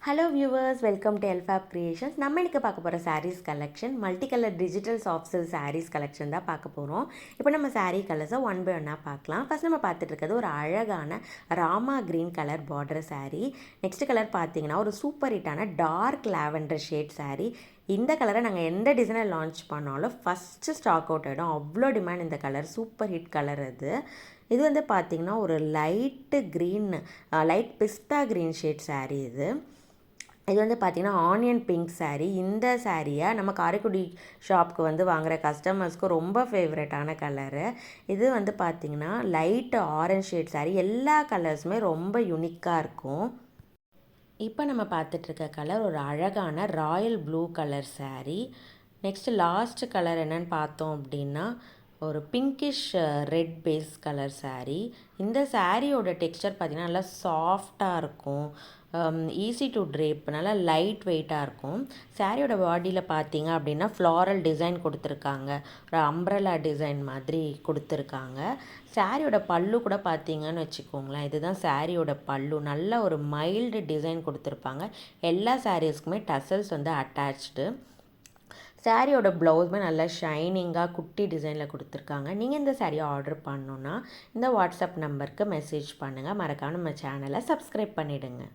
Hello viewers, welcome to Elfab creations. நம்ம இன்றைக்கி பார்க்க போகிற sarees collection multi colour digital soft silk sarees collection தான் பார்க்க போகிறோம். இப்போ நம்ம சாரீ கலர்ஸை ஒன் பை ஒன்னாக பார்க்கலாம். ஃபஸ்ட் நம்ம பார்த்துட்டு இருக்கிறது ஒரு அழகான Rama green colour border sari. Next colour பார்த்தீங்கன்னா ஒரு சூப்பர் ஹிட்டான டார்க் லாவெண்டர் ஷேட் சாரீ. இந்த கலரை நாங்கள் எந்த டிசைனில் லான்ச் பண்ணாலும் ஃபஸ்ட்டு ஸ்டாக் அவுட் ஆகிடும். அவ்வளோ டிமாண்ட் இந்த கலர், சூப்பர் ஹிட் கலர் அது. இது வந்து பார்த்திங்கன்னா ஒரு லைட்டு க்ரீன், லைட் பிஸ்தா க்ரீன் ஷேட் சாரீ இது. இது வந்து பார்த்திங்கன்னா ஆனியன் பிங்க் சாரீ. இந்த சாரியை நம்ம காரைக்குடி ஷாப்புக்கு வந்து வாங்குகிற கஸ்டமர்ஸ்க்கு ரொம்ப ஃபேவரட்டான கலரு. இது வந்து பார்த்திங்கன்னா லைட்டு ஆரஞ்ச் ஷேட் சாரீ. எல்லா கலர்ஸுமே ரொம்ப யூனிக்காக இருக்கும். இப்போ நம்ம பார்த்துட்ருக்க கலர் ஒரு அழகான royal blue colour sari. Next last colour என்னென்னு பார்த்தோம் அப்படின்னா ஒரு pinkish red base colour sari. இந்த சாரியோட டெக்ஸ்டர் பார்த்திங்கன்னா நல்லா சாஃப்டாக இருக்கும், ஈஸி டு ட்ரேப், நல்லா லைட் வெயிட்டாக இருக்கும். சாரியோட பாடியில் பார்த்தீங்க அப்படின்னா ஃப்ளாரல் டிசைன் கொடுத்துருக்காங்க, ஒரு அம்ப்ரெல்லா டிசைன் மாதிரி கொடுத்துருக்காங்க. சாரியோட பல்லு கூட பார்த்தீங்கன்னு வச்சுக்கோங்களேன், இதுதான் சாரியோட பல்லு. நல்ல ஒரு மைல்டு டிசைன் கொடுத்துருப்பாங்க. எல்லா சாரீஸ்க்குமே டசல்ஸ் வந்து அட்டாச்டு. சாரியோட ப்ளவுஸுமே நல்லா ஷைனிங்காக குட்டி டிசைனில் கொடுத்துருக்காங்க. நீங்கள் இந்த சாரியை ஆர்டர் பண்ணணுன்னா இந்த வாட்ஸ்அப் நம்பருக்கு மெசேஜ் பண்ணுங்கள். மறக்காம நம்ம சேனலை சப்ஸ்கிரைப் பண்ணிவிடுங்க.